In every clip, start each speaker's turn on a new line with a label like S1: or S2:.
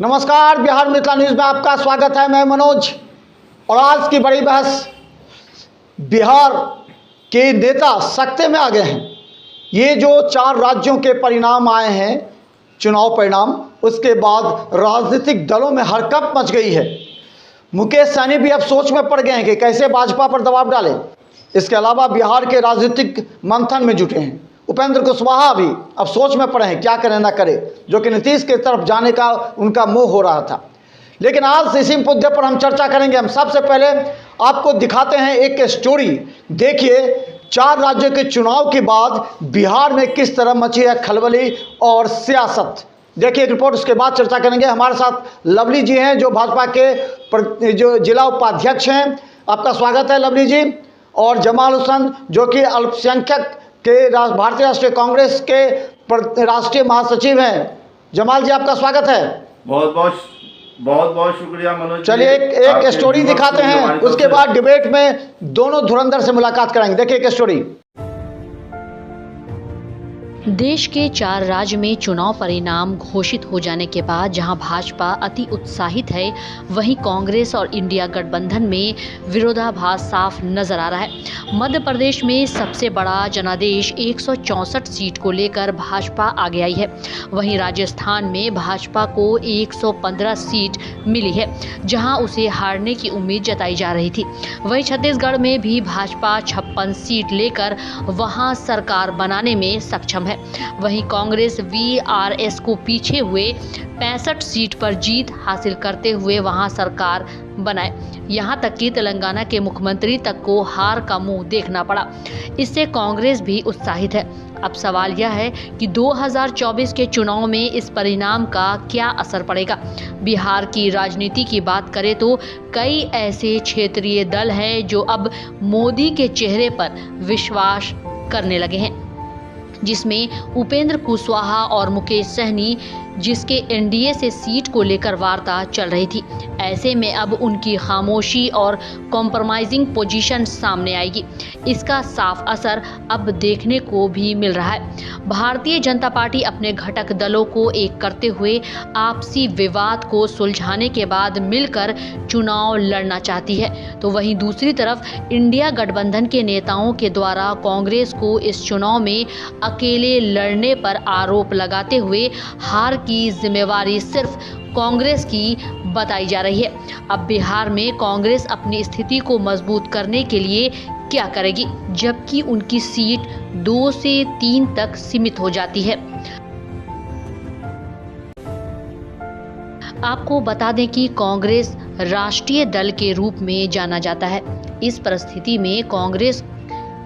S1: नमस्कार, बिहार मिथिला न्यूज़ में आपका स्वागत है। मैं मनोज। और आज की बड़ी बहस, बिहार के नेता सख्ते में आ गए हैं। ये जो 4 राज्यों के परिणाम आए हैं, चुनाव परिणाम, उसके बाद राजनीतिक दलों में हड़कंप मच गई है। मुकेश सहनी भी अब सोच में पड़ गए हैं कि कैसे भाजपा पर दबाव डालें। इसके अलावा बिहार के राजनीतिक मंथन में जुटे हैं। उपेंद्र कुशवाहा भी अब सोच में पड़े हैं क्या करें ना करें, जो कि नीतीश की तरफ जाने का उनका मोह हो रहा था। लेकिन आज इसी मुद्दे पर हम चर्चा करेंगे। हम सबसे पहले आपको दिखाते हैं एक स्टोरी। देखिए, 4 राज्यों के चुनाव के बाद बिहार में किस तरह मची है खलबली और सियासत। देखिए एक रिपोर्ट, उसके बाद चर्चा करेंगे। हमारे साथ लवली जी हैं, जो भाजपा के जो जिला उपाध्यक्ष हैं। आपका स्वागत है लवली जी। और जमाल हुसैन, जो कि अल्पसंख्यक के भारतीय राष्ट्रीय कांग्रेस के राष्ट्रीय महासचिव हैं। जमाल जी, आपका स्वागत है।
S2: बहुत बहुत शुक्रिया मनोज।
S1: चलिए एक स्टोरी दिखाते हैं, उसके बाद डिबेट में दोनों धुरंधर से मुलाकात कराएंगे। देखिए एक स्टोरी।
S3: देश के 4 राज्य में चुनाव परिणाम घोषित हो जाने के बाद जहां भाजपा अति उत्साहित है, वहीं कांग्रेस और इंडिया गठबंधन में विरोधाभास साफ नजर आ रहा है। मध्य प्रदेश में सबसे बड़ा जनादेश 164 सीट को लेकर भाजपा आगे आई है। वहीं राजस्थान में भाजपा को 115 सीट मिली है, जहां उसे हारने की उम्मीद जताई जा रही थी। वहीं छत्तीसगढ़ में भी भाजपा 56 सीट लेकर वहां सरकार बनाने में सक्षम है। वहीं कांग्रेस वीआरएस को पीछे हुए 65 सीट पर जीत हासिल करते हुए वहां सरकार बनाए। यहां तक कि तेलंगाना के मुख्यमंत्री तक को हार का मुंह देखना पड़ा। इससे कांग्रेस भी उत्साहित है। अब सवाल यह है कि 2024 के चुनाव में इस परिणाम का क्या असर पड़ेगा। बिहार की राजनीति की बात करें तो कई ऐसे क्षेत्रीय दल हैं जो अब मोदी के चेहरे पर विश्वास करने लगे हैं, जिसमें उपेंद्र कुशवाहा और मुकेश सहनी, जिसके एनडीए से सीट को लेकर वार्ता चल रही थी। ऐसे में अब उनकी खामोशी और कॉम्प्रोमाइजिंग पोजीशन सामने आएगी। इसका साफ असर अब देखने को भी मिल रहा है। भारतीय जनता पार्टी अपने घटक दलों को एक करते हुए आपसी विवाद को सुलझाने के बाद मिलकर चुनाव लड़ना चाहती है, तो वहीं दूसरी तरफ इंडिया गठबंधन के नेताओं के द्वारा कांग्रेस को इस चुनाव में अकेले लड़ने पर आरोप लगाते हुए हार की जिम्मेवारी सिर्फ कांग्रेस की बताई जा रही है। अब बिहार में कांग्रेस अपनी स्थिति को मजबूत करने के लिए क्या करेगी, जबकि उनकी सीट 2 से 3 तक सीमित हो जाती है। आपको बता दें कि कांग्रेस राष्ट्रीय दल के रूप में जाना जाता है। इस परिस्थिति में कांग्रेस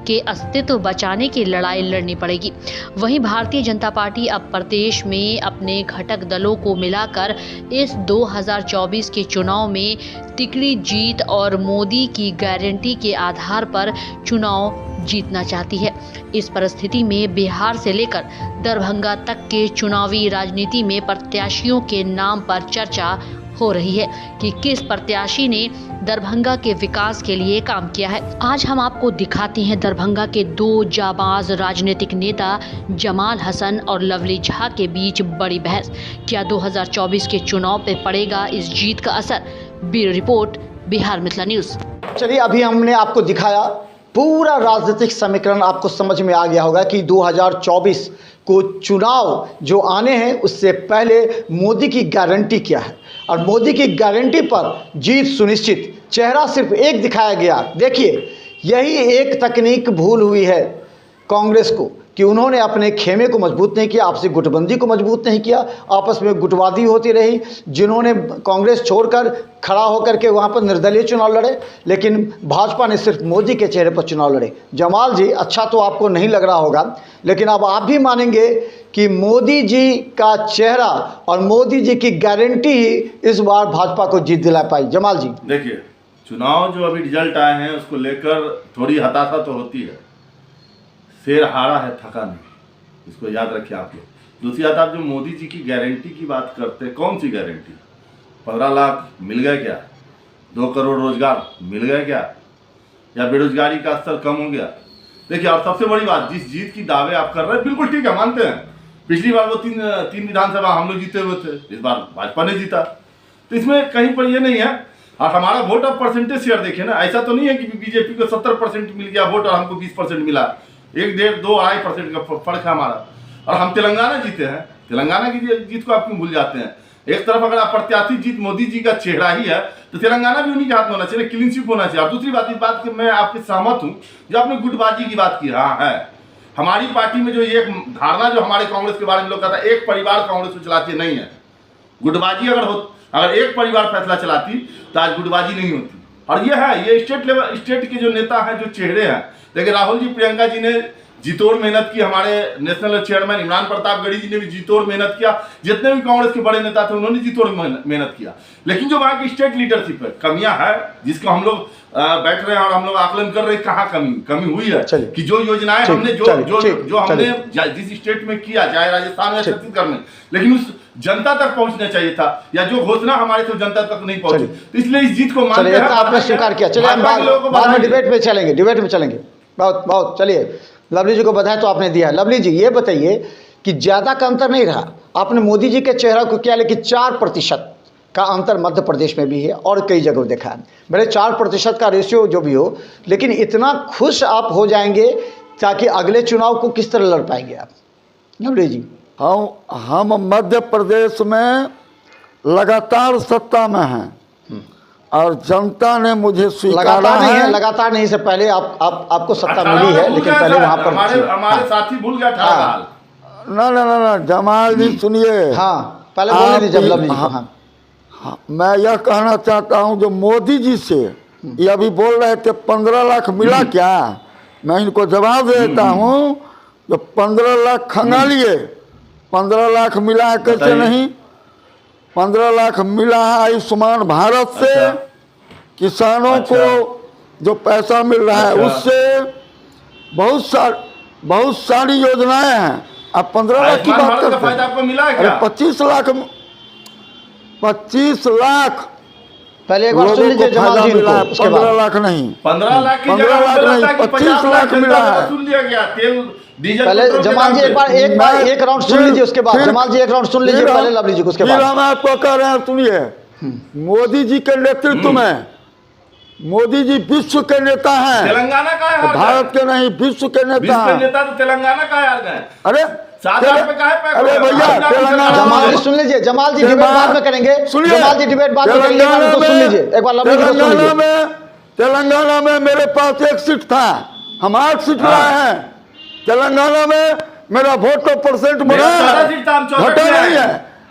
S3: के अस्तित्व बचाने की लड़ाई लड़नी पड़ेगी। वहीं भारतीय जनता पार्टी अब प्रदेश में अपने घटक दलों को मिलाकर इस 2024 के चुनाव में तिकड़ी जीत और मोदी की गारंटी के आधार पर चुनाव जीतना चाहती है। इस परिस्थिति में बिहार से लेकर दरभंगा तक के चुनावी राजनीति में प्रत्याशियों के नाम पर चर्चा हो रही है कि किस प्रत्याशी ने दरभंगा के विकास के लिए काम किया है। आज हम आपको दिखाते हैं दरभंगा के 2 जाबाज राजनीतिक नेता जमाल हसन और लवली झा के बीच बड़ी बहस। क्या 2024 के चुनाव पर पड़ेगा इस जीत का असर? Bureau report, Bihar Mithila news.
S1: चलिए, अभी हमने आपको दिखाया पूरा राजनीतिक समीकरण। आपको समझ में आ गया होगा कि 2024 को चुनाव जो आने हैं, उससे पहले मोदी की गारंटी क्या है, और मोदी की गारंटी पर जीत सुनिश्चित। चेहरा सिर्फ एक दिखाया गया। देखिए, यही एक तकनीक भूल हुई है कांग्रेस को कि उन्होंने अपने खेमे को मजबूत नहीं किया, आपसी गुटबंदी को मजबूत नहीं किया, आपस में गुटबाजी होती रही। जिन्होंने कांग्रेस छोड़कर खड़ा होकर के वहाँ पर निर्दलीय चुनाव लड़े, लेकिन भाजपा ने सिर्फ मोदी के चेहरे पर चुनाव लड़े। जमाल जी, अच्छा तो आपको नहीं लग रहा होगा, लेकिन अब आप भी मानेंगे कि मोदी जी का चेहरा और मोदी जी की गारंटी ही इस बार भाजपा को जीत दिला पाई। जमाल जी,
S2: देखिए, चुनाव जो अभी रिजल्ट आए हैं उसको लेकर थोड़ी हताशा तो होती है। शेर हारा है, थका नहीं, इसको याद रखिए आप लोग। दूसरी बात, आप जो मोदी जी की गारंटी की बात करते हैं, कौन सी गारंटी? 15 लाख मिल गए क्या? 2 करोड़ रोजगार मिल गए क्या? या बेरोजगारी का स्तर कम हो गया? देखिए, और सबसे बड़ी बात, जिस जीत की दावे आप कर रहे हैं, बिल्कुल ठीक है, मानते हैं, पिछली बार वो तीन विधानसभा हम लोग जीते हुए थे, इस बार भाजपा ने जीता। तो इसमें कहीं पर ये नहीं है। और हमारा वोट ऑफ परसेंटेज शेयर देखें ना, ऐसा तो नहीं है कि बीजेपी को 70% मिल गया वोट और हमको 20% मिला। 1, 1.5, 2, 2.5% का फर्क है हमारा। और हम तेलंगाना जीते हैं, तेलंगाना की जीत को आप क्यों भूल जाते हैं? एक तरफ अगर अप्रत्याशित जीत मोदी जी का चेहरा ही है, तो तेलंगाना भी उन्हीं के हाथ में होना चाहिए, क्लीन स्वीप होना चाहिए। और दूसरी बात, इस बात की मैं आपके सहमत हूँ जो आपने गुटबाजी की बात की। हाँ है, हमारी पार्टी में जो एक धारणा जो हमारे कांग्रेस के बारे में लोग कहता है एक परिवार कांग्रेस को चलाती है, नहीं है। गुटबाजी अगर एक परिवार फैसला चलाती तो आज गुटबाजी नहीं होती। और ये है, ये स्टेट के जो नेता हैं, जो चेहरे हैं। देखिए राहुल जी, प्रियंका जी ने जीतोड़ मेहनत की, हमारे नेशनल चेयरमैन इमरान प्रतापगढ़ी जी ने भी जीतोड़ मेहनत किया, जितने भी कांग्रेस के बड़े नेता थे उन्होंने जीतोड़ मेहनत किया। लेकिन जो वहाँ की स्टेट लीडरशिप है, कमियां है, जिसको हम लोग बैठ रहे हैं और हम लोग आकलन कर रहे हैं कहाँ कमी हुई है। कि जो योजनाएं हमने जो हमने जिस स्टेट में किया, चाहे राजस्थान या छत्तीसगढ़ में, लेकिन उस जनता तक पहुंचना चाहिए था, या जो घोषणा हमारे तो जनता तक नहीं पहुंची। तो इसलिए इस जीत को मानते हैं,
S1: आपने स्वीकार किया। चलिए हम बाद में डिबेट में चलेंगे। बहुत चलिए, लवली जी को बधाई तो आपने दिया। लवली जी ये बताइए कि ज़्यादा का अंतर नहीं रहा, आपने मोदी जी के चेहरा को किया, लेकिन 4% का अंतर मध्य प्रदेश में भी है और कई जगह देखा है। भले 4% का रेशियो जो भी हो, लेकिन इतना खुश आप हो जाएंगे ताकि अगले चुनाव को किस तरह लड़ पाएंगे आप? लवली जी,
S4: हम मध्य प्रदेश में लगातार सत्ता में हैं और जनता ने मुझे स्वीकारा है।
S1: लगातार नहीं, से पहले आपको सत्ता मिली है, लेकिन पहले वहां पर
S2: हमारे साथी भूल गया था।
S4: ना जमाल जी सुनिए।
S1: हाँ, पहले बोलने दीजिए लवली जी। हाँ,
S4: मैं यह कहना चाहता हूं, जो मोदी जी से ये अभी बोल रहे थे 15 लाख मिला क्या, मैं इनको जवाब देता हूं, जो 15 लाख खंगालिए, 15 लाख मिला है कैसे नहीं? 15 लाख मिला है आयुष्मान भारत से। किसानों को जो पैसा मिल रहा है उससे बहुत सारी योजनाएं हैं। अब 15 लाख की बात करते हैं,
S2: आपको मिला है क्या?
S4: 25 लाख
S1: पहले एक बार सुन लीजिए जमाल जी को, उसके
S4: 15 लाख नहीं,
S2: 15 लाख की
S4: 15 लाख नहीं, 25 लाख मिला है।
S2: सुन लिया गया, तेल डीजल।
S1: पहले जमाल जी एक राउंड सुन लीजिए, उसके बाद जमाल जी एक राउंड सुन लीजिए, पहले लवली जी को, उसके बाद
S4: हम आपको कह रहे हैं। सुनिए, मोदी जी के नेतृत्व में, मोदी जी विश्व के नेता हैं,
S2: तेलंगाना का है,
S4: भारत के नहीं, विश्व के नेता हैं।
S2: नेता तो तेलंगाना का यार गए।
S4: अरे
S2: 7,000 पे काहे पे?
S4: अरे भैया, तेलंगाना,
S1: जमाल जी सुन लीजिए, जमाल जी डिबेट बाद में करेंगे, जमाल जी डिबेट बाद में करेंगे, तो सुन लीजिए एक बार लवली जी को सुन लीजिए।
S4: तेलंगाना में मेरे पास 1 सीट था, हम 8 सीट लाए हैं। तेलंगाना में मेरा वोट का परसेंट बढ़ा है, घटा नहीं है।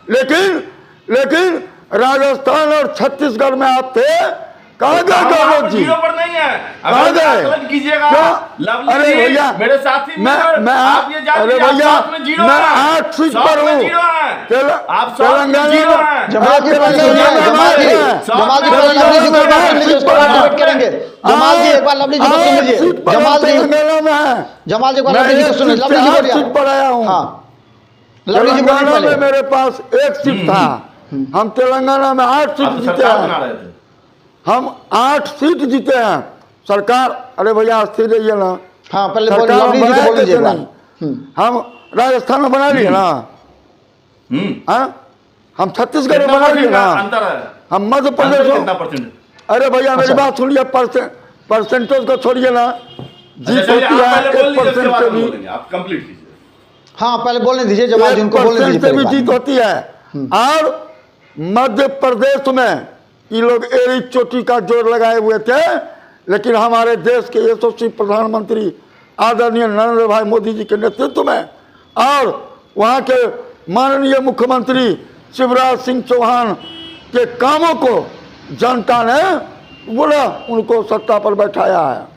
S4: लेकिन राजस्थान और छत्तीसगढ़ में आप थे, कहाँ गए गौरव जी?
S2: पर नहीं है,
S4: कहाँ गए?
S2: कीजिएगा।
S4: अरे भैया,
S2: मेरे साथी
S4: मैं अरे भैया, मैं 8 सीट पर हूँ।
S2: आप
S4: तेलंगाना में
S1: जमाल जी करेंगे। जमाल जी एक बार लवली जी को सुन लीजिए। जमाल जी एक बार लवली जी को सुन लीजिए। लवली जी बोलिए।
S4: सीट पर आया हूँ।
S1: लवली जी बोलिए पहले।
S4: मेरे पास 1 सीट था, हम तेलंगाना में 8 सीट जीते हैं। हम 8 सीट जीते हैं। सरकार, अरे भैया स्थिर रहिए ना।
S1: हाँ, पहले लवली जी को बोल लीजिए।
S4: हम राजस्थान में बना लिए ना, हम छत्तीसगढ़ में बना लिए ना, हम मध्य प्रदेश में। अरे भैया मेरी बात सुनिए, परसेंटेज को छोड़िए ना, जीत होती है 1% से भी।
S2: आप कंप्लीट कीजिए।
S1: हाँ, पहले बोलने दीजिए जमाल जी, उनको बोलने दीजिए।
S4: भी जीत होती है। और मध्य प्रदेश में ये लोग एड़ी चोटी का जोर लगाए हुए थे, लेकिन हमारे देश के यशस्वी प्रधानमंत्री आदरणीय नरेंद्र भाई मोदी जी के नेतृत्व में और वहाँ के माननीय मुख्यमंत्री शिवराज सिंह चौहान के कामों को जनता ने बोला, उनको सत्ता पर बैठाया है।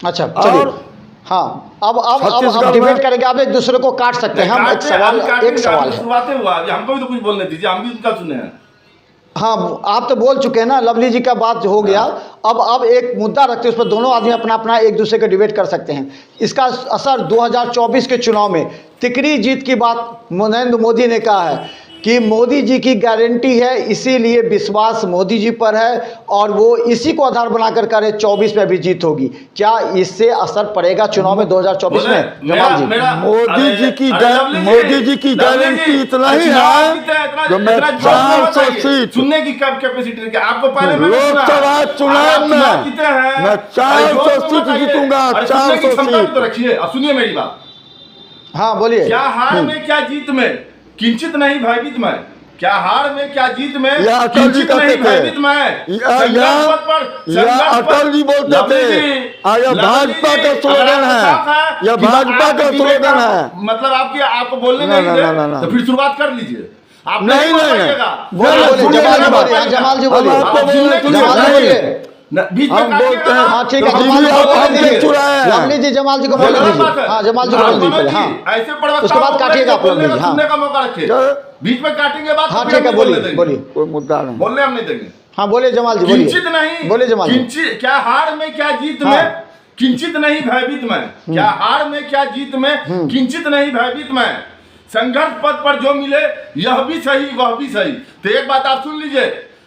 S1: अच्छा चलिए, हाँ अब डिबेट करेंगे। आप एक दूसरे को काट सकते हैं। हम एक सवाल है,
S2: शुरुआत हुआ, हमको भी तो कुछ बोलने दीजिए, हम भी उनका सुने हैं।
S1: हाँ, आप तो बोल चुके हैं ना, लवली जी का बात हो गया। अब एक मुद्दा रखते हैं, उस पर दोनों आदमी अपना अपना एक दूसरे का डिबेट कर सकते हैं। इसका असर 2024 के चुनाव में, तिकरी जीत की बात नरेंद्र मोदी ने कहा है कि मोदी जी की गारंटी है, इसीलिए विश्वास मोदी जी पर है और वो इसी को आधार बनाकर करे 24 में भी जीत होगी। क्या इससे असर पड़ेगा चुनाव में 2024 में? जमाल जी,
S4: मोदी जी की गारंटी इतना ही है जो मैं 400 सीट
S2: सुनने की कैपेसिटी आपको पहले
S4: लोकसभा चुनाव में मैं 400 सीट जीतूंगा। 400 सीट
S2: तो रखिए और सुनिए मेरी बात।
S1: हाँ बोलिए।
S2: क्या हार में क्या जीत में किंचित नहीं भयभीत में, क्या हार में क्या जीत में
S4: अटल जी कहते थे, या अटल जी बोलते थे, यह भाजपा का स्लोगन है, यह भाजपा का स्लोगन है।
S2: मतलब आपको बोलने नहीं दे तो फिर शुरुआत कर लीजिए। आप
S4: नहीं
S1: जमाल जी बोलिए।
S2: बीच
S4: हम बोलते हैं।
S1: हाँ ठीक है, लवली जी जमाल जी को बोलने दीजिए। हाँ जमाल जी को बोलने दीजिए। हाँ
S2: ऐसे
S1: उसके बाद काटिएगा आप लोग। हाँ
S2: सुनने का मौका रखिए, बीच में काटेंगे बात।
S1: हाँ ठीक है, बोलिए बोलिए।
S4: कोई मुद्दा नहीं,
S2: बोलने हम नहीं देंगे।
S1: हाँ बोलिए जमाल जी, बोलिए।
S2: किंचित नहीं,
S1: बोलिए जमाल जी।
S2: क्या हार में क्या जीत में किंचित नहीं भयभीत में, क्या हार में क्या जीत में किंचित नहीं भयभीत में, संघर्ष पथ पर जो मिले यह भी सही वह भी सही। तो एक बात आप सुन लीजिए,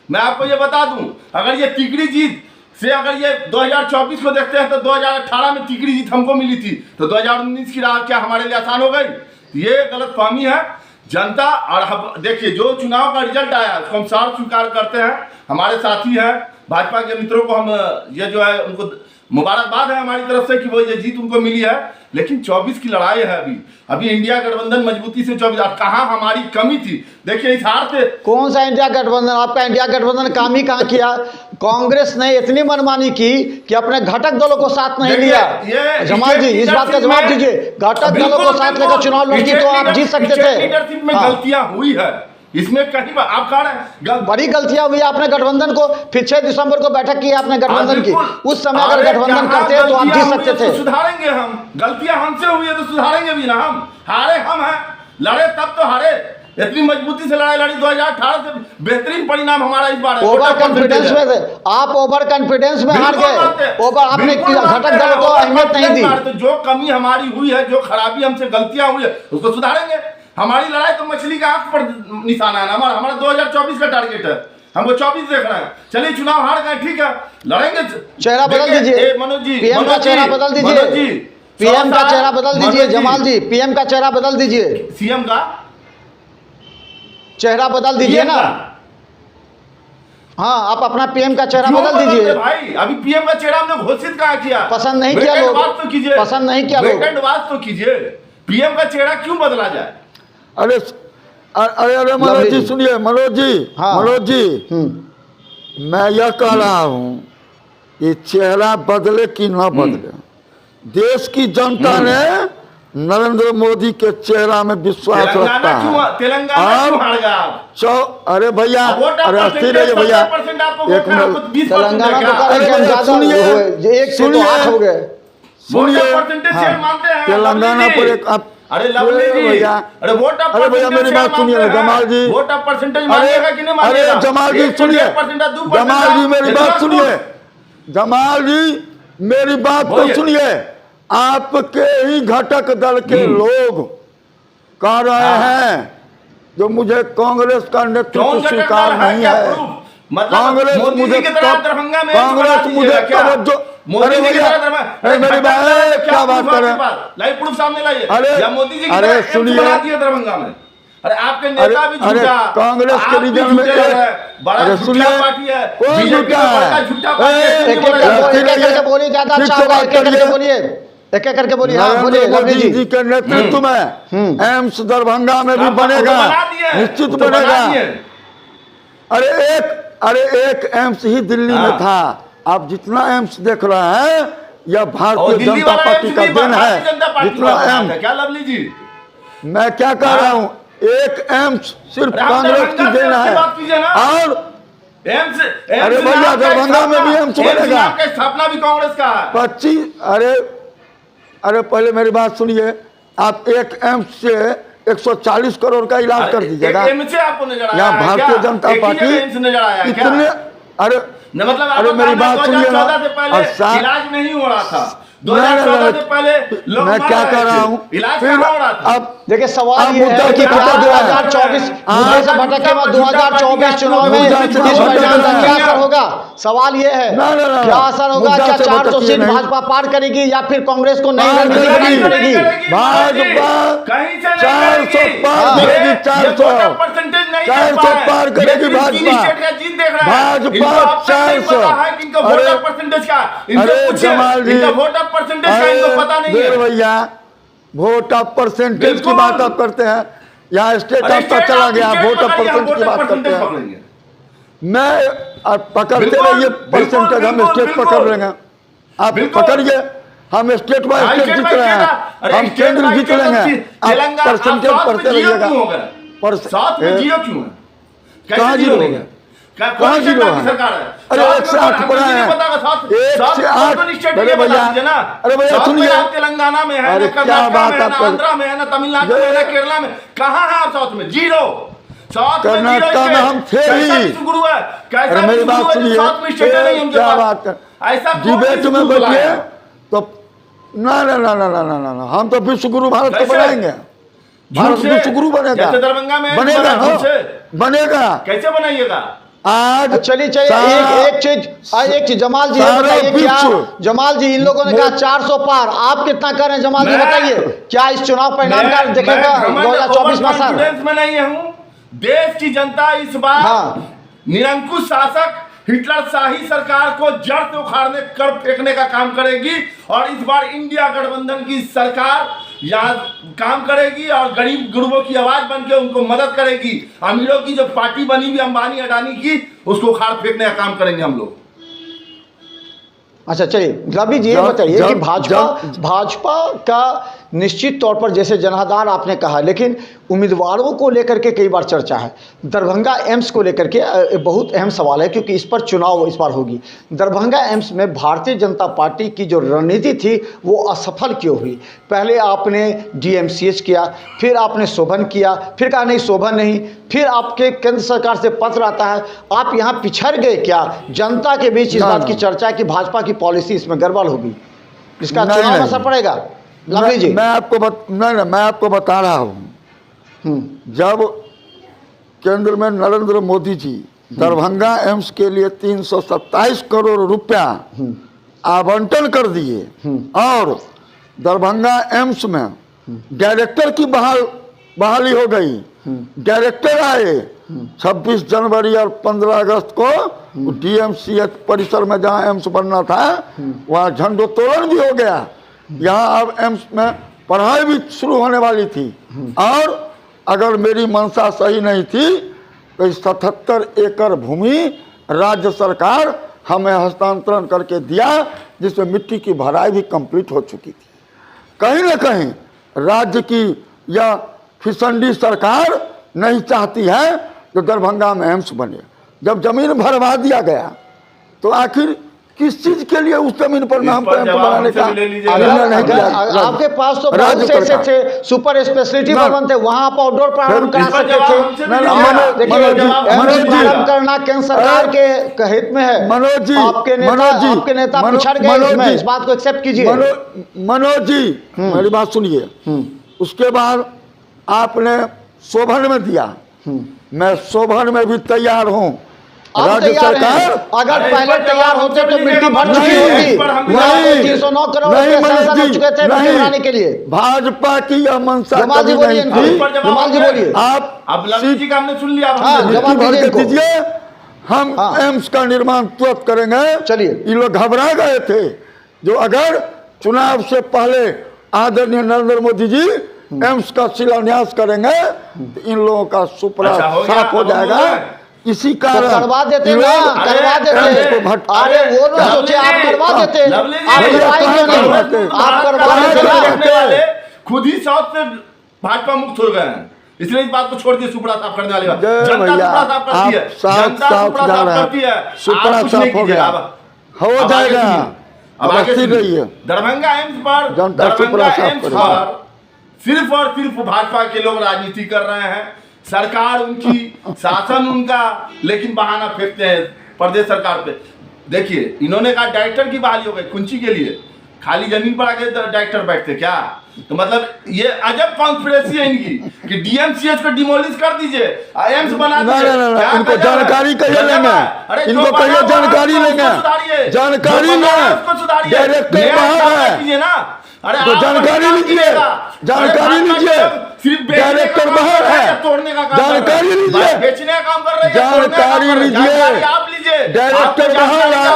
S2: मैं आपको ये बता दूं, अगर ये तिकड़ी जीत से अगर ये 2024 को देखते हैं तो 2018 में तिकड़ी जीत हमको मिली थी, तो 2019 की राह क्या हमारे लिए आसान हो गई? ये गलतफहमी है जनता। और देखिए जो चुनाव का रिजल्ट आया उसको हम साफ स्वीकार करते हैं। हमारे साथी हैं भाजपा के मित्रों को हम ये जो है उनको मुबारकबाद है हमारी तरफ से कि वो ये जीत उनको मिली है। लेकिन 24 की लड़ाई है अभी इंडिया गठबंधन मजबूती से 24। कहाँ हमारी कमी थी देखिए इस हार से।
S1: कौन सा इंडिया गठबंधन? आपका इंडिया गठबंधन काम ही कहाँ किया? कांग्रेस ने इतनी मनमानी की कि अपने घटक दलों को साथ नहीं लिया। जमाल जी इस बात का जवाब दीजिए। घटक दलों को साथ लेकर चुनाव लड़की तो आप जीत सकते थे।
S2: लीडरशिप में गलतियां हुई है, इसमें कहीं आप कह रहे हैं
S1: बड़ी गलतियां हुई। आपने गठबंधन को फिर 6 दिसंबर को बैठक की आपने गठबंधन की, उस समय अगर गठबंधन करते तो आप जीत सकते थे।
S2: सुधारेंगे हम, गलतियां हमसे हुई है तो सुधारेंगे भी ना। हम हारे, हम हैं, लड़े तब तो हारे। इतनी मजबूती से लड़ाई लड़ी 2018 से बेहतरीन परिणाम हमारा इस बार।
S1: ओवर कॉन्फिडेंस में थे आप, ओवर कॉन्फिडेंस में हार गए। ओवर आपने घटक दलों को अहमियत नहीं दी।
S2: तो जो कमी हमारी हुई है, जो खराबी हमसे गलतियां हुई है उसको सुधारेंगे। हमारी लड़ाई तो मछली का आंख पर निशाना है ना। हमारा 2024 का टारगेट है, हमको 24 देख रहे हैं। चलिए चुनाव हार गए, ठीक है, लड़ेंगे।
S1: चेहरा बदल दीजिए
S2: मनोज जी,
S1: पीएम का चेहरा बदल दीजिए। पीएम का चेहरा बदल दीजिए जमाल जी, पीएम का चेहरा बदल दीजिए।
S2: सीएम का
S1: चेहरा बदल दीजिए ना। हाँ आप अपना पीएम का चेहरा बदल दीजिए
S2: भाई। अभी पीएम का चेहरा हमने घोषित कहाँ किया?
S1: पसंद नहीं किया लोग,
S2: बात तो कीजिए,
S1: पसंद नहीं किया लोग,
S2: बात तो कीजिए। पीएम का चेहरा क्यों बदला जाए?
S4: अरे अरे अरे मनोज जी सुनिए, मनोज जी,
S1: हाँ।
S4: मनोज जी, मैं यह कह रहा हूँ ये चेहरा बदले कि न बदले, देश की जनता ने नरेंद्र मोदी के चेहरा में विश्वास रखता है।
S2: तेलंगाना
S4: अरे भैया, अरे स्थिर है भैया, एक मिनट।
S1: तेलंगाना तो
S4: सुनिए, तेलंगाना पर एक
S2: अरे लवली जी, अरे वोट ऑफ
S4: अरे भैया मेरी बात सुनिए जमाल जी,
S2: वोट ऑफ परसेंटेज मांगेगा कि नहीं मांगेगा?
S4: अरे जमाल जी सुनिए, जमाल जी मेरी बात सुनिए, जमाल जी मेरी बात तो सुनिए। आपके ही घटक दल के लोग कह रहे हैं जो मुझे कांग्रेस का नेतृत्व स्वीकार नहीं है। कांग्रेस मुझे कांग्रेस मुझे तवज्जो, अरे भैया मेरी बात क्या बात कर रहे हैं?
S2: लाइव प्रूफ सामने लाइए।
S4: अरे सुनिए,
S2: दरभंगा में अरे आपके नेता भी
S4: अरे कांग्रेस के रीजन में अरे सुनिए कौन झूठा है?
S1: एक करके बोलिए, ज्यादा अच्छा होगा। एक करके बोलिए, एक एक करके बोलिए। हाँ बोलिए।
S4: मोदी जी के नेतृत्व में एम्स दरभंगा में भी बनेगा, निश्चित बनेगा। अरे एक एम्स ही दिल्ली में था। आप जितना एम्स देख रहे हैं यह भारतीय जनता पार्टी का देन है। जितना एम्स,
S2: क्या लवली जी,
S4: मैं क्या कह रहा हूँ, एक एम्स सिर्फ कांग्रेस की देन है। और
S2: एम्स,
S4: अरे भैया दरभंगा में भी एम्स बनेगा,
S2: स्थापना भी कांग्रेस का है।
S4: 25 अरे पहले मेरी बात सुनिए, आप एक एम्स से 140 करोड़ का इलाज कर दीजिएगा। यहाँ भारतीय जनता पार्टी इतने, अरे
S2: मतलब
S4: अरे मेरी बात सुनिए ना,
S2: इलाज नहीं हो रहा था 2014 से पहले लोग
S4: मैं
S2: मर
S4: क्या
S2: रहे
S4: कर रहा
S2: थे।
S4: हूँ
S2: इलाज
S4: फिर
S2: कहाँ हो रहा था?
S4: अब
S1: देखिए सवाल
S4: आप
S1: ये
S4: मुद्दा
S1: है कि
S4: से
S1: क्या
S4: भटक रहे हैं।
S1: 2024 मुद्दे से भटक के बाद 2024 चुनाव में
S4: मुद्दा से
S1: इस
S4: भटक
S1: परिणाम का
S4: रहे हैं।
S1: क्या असर होगा? सवाल ये है
S4: ना, ना, ना,
S1: क्या
S4: ना।
S1: असर होगा?
S4: मुद्दा
S1: क्या
S4: से
S1: 400
S4: भटकिए
S1: सीट
S4: नहीं।
S1: भाजपा पार करेगी या फिर कांग्रेस को नई
S4: पार
S1: रणनीति बनानी
S4: करेगी।
S1: पड़ेगी?
S4: भाजपा
S2: कहीं से
S4: 400 पार
S2: ये-
S4: करेगी,
S2: ये
S4: 400
S2: वोटर परसेंटेज नहीं
S4: 400 पार करेगी भाजपा।
S2: स्टेट का जीत देख रहा है।
S4: भाजपा
S2: इनको अब तक नहीं
S4: 400
S2: पता है कि इनका
S4: अरे-
S2: वोटर परसेंटेज क्या है। इनसे
S4: अरे
S2: पूछिए,
S4: जमाल जी,
S2: इनका वोटर परसेंटेज का इनको पता नहीं
S4: देर
S2: है।
S4: भैया वोट ऑफ परसेंटेज की
S2: बिल्कुल।
S4: बात आप करते हैं, यहाँ स्टेट
S2: अरे
S4: आपका
S2: स्टेट
S4: चला
S2: आप
S4: गया,
S2: स्टेट
S4: वोट ऑफ
S2: पकड़िए, हम
S4: परसेंटेज की
S2: वोटर
S4: बात करते
S2: परसेंटेज
S4: हैं।
S2: पकड़ेंगे।
S4: मैं आप पकड़ते
S2: बिल्कुल,
S4: रहिए परसेंटेज, हम
S2: बिल्कुल,
S4: स्टेट
S2: बिल्कुल।
S4: पकड़ लेंगे, आप
S2: बिल्कुल।
S4: पकड़िए, हम स्टेट बाय
S2: हाँ,
S4: स्टेट
S2: स्टेट
S4: जीत
S2: बाय
S4: रहे
S2: स्टेट,
S4: हैं,
S2: अरे
S4: हम
S2: स्टेट
S4: केंद्र
S2: बाय
S4: जीत
S2: स्टेट
S4: लेंगे,
S2: अब
S4: आप
S2: तेलंगाना
S4: परसेंटेज
S2: आप साथ में
S4: पढ़ते
S2: जीरो
S4: रहिएगा।
S2: क्यों हो गए? साथ में जीरो क्यों है?
S4: कहाँ
S2: कैसे
S4: जीरो
S2: जीरो
S4: हो
S2: नहीं
S4: गए?
S2: है? क्या
S4: कहाँ
S2: कौन
S4: जीरो
S2: सरकार
S4: है?
S2: की सरकार है?
S4: अरे
S2: साथ
S4: 108
S2: में
S4: पड़ा है,
S2: पता का साथ
S4: 108
S2: साथ स्टेट
S4: अरे
S2: ये बता
S4: भैया,
S2: दीजिए ना।
S4: अरे भैया
S2: साथ में
S4: सुनिए।
S2: आप तेलंगाना में है
S4: अरे
S2: ना,
S4: क्या
S2: कर्नाटक
S4: बात
S2: में है
S4: आप
S2: ना,
S4: कर-
S2: आंध्रा में है ना, तमिलनाडु में है ना, केरला में, कहाँ है आप साथ में? जीरो। साथ में जीरो
S4: कर्नाटक में
S2: स्टेट।
S4: हम थे
S2: कैसा
S4: ही।
S2: विश्व गुरु है? कैसा
S4: अरे मेरी
S2: विश्व
S4: बात
S2: गुरु है जो
S4: सुनिए,
S2: साथ में स्टेट नहीं उनके
S4: क्या
S2: पास?
S4: बात कर,
S2: ऐसा कौन
S4: डिबेट
S2: विश्व
S4: में
S2: गुरु
S4: बैठिए
S2: लाया?
S4: तो ना ना ना ना ना ना ना ना, हम तो विश्व गुरु भारत को
S2: कैसे?
S4: बनाएंगे, भारत
S2: झूठ से?
S4: विश्व गुरु बनेगा,
S2: जैसे दरभंगा में
S4: बनेगा
S2: बना
S4: ना,
S2: झूठ से?
S4: बनेगा।
S2: कैसे बनाइएगा?
S4: आज
S1: चलिए
S4: सारा-
S1: एक चीज जमाल जी ये
S4: सारा
S1: बताइए, क्या
S4: विश्व-
S1: जमाल जी इन लोगों ने कहा 400 पार, आप कितना कर रहे हैं जमाल जी
S2: मैं-
S1: बताइए? क्या इस चुनाव परिणाम का देखेगा 2024 में असर?
S2: कॉन्फिडेंस में नहीं हूँ। देश की जनता इस बार
S1: हाँ।
S2: निरंकुश शासक हिटलर शाही सरकार को जड़ से उखाड़ने कर फेंकने का काम करेगी और इस बार इंडिया गठबंधन की सरकार यहाँ काम करेगी और गरीब गुरबों की आवाज बन के उनको मदद करेगी। अमीरों की जो पार्टी बनी हुई अंबानी अडानी की, उसको उखाड़ फेंकने का काम करेंगे हम लोग।
S1: अच्छा चलिए रवि जी ये
S4: जब-
S1: बताइए कि
S4: जब-
S1: भाजपा का निश्चित तौर पर जैसे जनाधार आपने कहा, लेकिन उम्मीदवारों को लेकर के कई बार चर्चा है। दरभंगा एम्स को लेकर के बहुत अहम सवाल है क्योंकि इस पर चुनाव इस बार होगी। दरभंगा एम्स में भारतीय जनता पार्टी की जो रणनीति थी वो असफल क्यों हुई? पहले आपने DMCH किया, फिर आपने शोभन किया, फिर कहा नहीं शोभन नहीं, फिर आपके केंद्र सरकार से पत्र आता है, आप यहाँ पिछड़ गए क्या? जनता के बीच इस
S4: ना,
S1: बात
S4: ना।
S1: की चर्चा है कि भाजपा की पॉलिसी इसमें गड़बड़ होगी, इसका
S4: नहीं,
S1: चुनाव में
S4: नहीं।
S1: असर पड़ेगा। लवली जी
S4: मैं आपको बता रहा हूँ, जब केंद्र में नरेंद्र मोदी जी दरभंगा एम्स के लिए 327 करोड़ रुपया आवंटन कर दिए और दरभंगा एम्स में डायरेक्टर की बहाली हो गई, डायरेक्टर आए 26 जनवरी और 15 अगस्त को DMCH परिसर में जहां एम्स बनना था वहां झंडोत्तोलन भी हो गया। यहाँ अब एम्स में पढ़ाई भी शुरू होने वाली थी और अगर मेरी मंशा सही नहीं थी तो 77 एकड़ भूमि राज्य सरकार हमें हस्तांतरण करके दिया, जिसमें मिट्टी की भराई भी कंप्लीट हो चुकी थी। कहीं ना कहीं राज्य की या फिसंडी सरकार नहीं चाहती है कि दरभंगा में एम्स बने। जब जमीन भरवा दिया गया तो आखिर किस चीज के लिए उस जमीन पर नाम
S2: पर
S4: एम्स
S2: जवाब
S4: बनाने
S2: हमसे
S4: का
S2: भी ले लीजिए।
S4: निर्णय नहीं किया?
S1: आपके पास तो बहुत
S4: राज्य
S1: से ऐसे
S4: सरकार।
S1: थे सुपर स्पेशलिटी
S4: ना।
S1: भवन थे, वहां आप आउटडोर प्रारंभ करा
S2: इस पर
S1: सकते
S2: जवाब
S1: थे।
S2: हमसे भी
S4: ना,
S2: लीजिए।
S4: मनोज-
S1: देखिए,
S4: मनोज जी,
S1: एम्स
S4: मनोज जी,
S1: प्रारंभ करना केंद्र सरकार के हित में है।
S4: मनोज जी,
S1: आपके नेता पिछड़ गए
S4: मनोज
S1: इसमें,
S4: जी,
S1: इस बात को एक्सेप्ट कीजिए।
S4: मनोज जी मेरी बात सुनिए। उसके बाद आपने शोभन में दिया, मैं शोभन में भी तैयार हूँ।
S1: आप
S4: राज्य
S1: तैयार
S4: सरकार
S1: हैं? अगर
S2: अरे
S1: पहले
S2: इस पर
S1: तैयार
S2: जवाब
S1: होते तो
S2: हमसे
S1: मिट्टी भर
S2: नहीं,
S1: चुकी होती।
S2: इस पर हम
S4: नहीं,
S1: 309 करोड़
S4: नहीं,
S1: रुपए
S4: मनोज
S1: सैंक्शन हो
S4: जी,
S1: चुके थे मिट्टी
S4: नहीं।
S1: बनाने के लिए।
S4: भाजपा की यह मंशा
S1: जमाल जी
S4: कभी
S1: बोलिए
S4: नहीं
S1: इनको।
S4: थी।
S2: पर जवाब
S1: जमाल जी
S2: हमसे-
S1: बोलिए।
S4: आप
S2: अब लवली जी का हमने सुन लिया। अब
S1: हाँ,
S2: हमसे-
S1: जवाब
S4: मिट्टी भर
S1: दीजिए
S4: के
S1: इनको।
S4: दीजिए, हम
S1: हाँ।
S4: एम्स का निर्माण तुरंत करेंगे।
S1: चलिए।
S4: ये लोग घबरा गए थे जो अगर चुनाव से पहले आदरणीय नरेंद्र मोदी जी एम्स का शिलान्यास करेंगे तो इन लोगों का सुपड़ा
S2: अच्छा, हो गया,
S4: साफ हो
S2: अब हम
S4: जाएगा।
S2: बोल रहे हैं।
S4: इसी
S1: तो
S4: कारण
S1: करवा देते
S4: ये
S1: ना,
S4: लोग
S1: करवा
S4: एम्स
S1: देते।
S4: को भट-
S1: अरे वो ना
S2: लवली
S1: सोचे, आप
S2: जी,
S1: करवा देते।
S2: लवली जी,
S1: आप करवाए क्यों
S4: कहाँ
S1: नहीं?
S4: करवाते?
S1: आप करवा
S2: भारत
S1: देते
S2: का
S1: ना।
S2: रखने वाले खुद ही साउथ से भाजपा मुक्त हो गए हैं, इसलिए इस बात को छोड़ दिए सुपड़ा साफ करने वाले बात।
S4: जय
S2: जनता
S4: भैया,
S2: सुपड़ा साफ करती है,
S4: आप साफ
S2: जनता
S4: साफ
S2: सुपड़ा
S4: जा
S2: साफ
S4: रहे हैं।
S2: करती है।
S4: सुपड़ा
S2: आप कुछ नहीं
S4: साफ हो
S2: कीजिए,
S4: गया।
S2: अब
S4: हो
S2: आगे
S4: जाएगा।
S2: सुनिए। अब
S4: अब
S2: आगे
S4: अस्थिर
S2: सुनिए।
S4: रहिए।
S2: दरभंगा एम्स पर
S4: जनता सुपड़ा
S2: दरभंगा
S4: साफ
S2: एम्स
S4: करेगी।
S2: पर सिर्फ और सिर्फ भाजपा के लोग राजनीति कर रहे हैं। सरकार उनकी, शासन उनका, लेकिन बहाना फेंकते हैं प्रदेश सरकार पे। देखिए, इन्होंने कहा डायरेक्टर की बहाली हो गई कुंची के लिए, खाली जमीन पर आके डायरेक्टर बैठते क्या? तो मतलब ये अजब कॉन्स्पिरेसी है इनकी कि डीएमसीएच को डिमोलिश कर दीजिए, एम्स बना दीजिए।
S4: इनको जानकारी कहिए लेंगे, इनको कहिए जानकारी लेंगे, जानकारी लेंगे। डायरेक्टर बाहर है, तो जानकारी लीजिए, जानकारी लीजिए। डायरेक्टर बाहर है,
S2: तोड़ने का काम,
S4: जानकारी लीजिए,
S2: बेचने का काम कर रहे हैं,
S4: जानकारी लीजिए।
S2: आप लीजिए,
S4: डायरेक्टर बाहर है,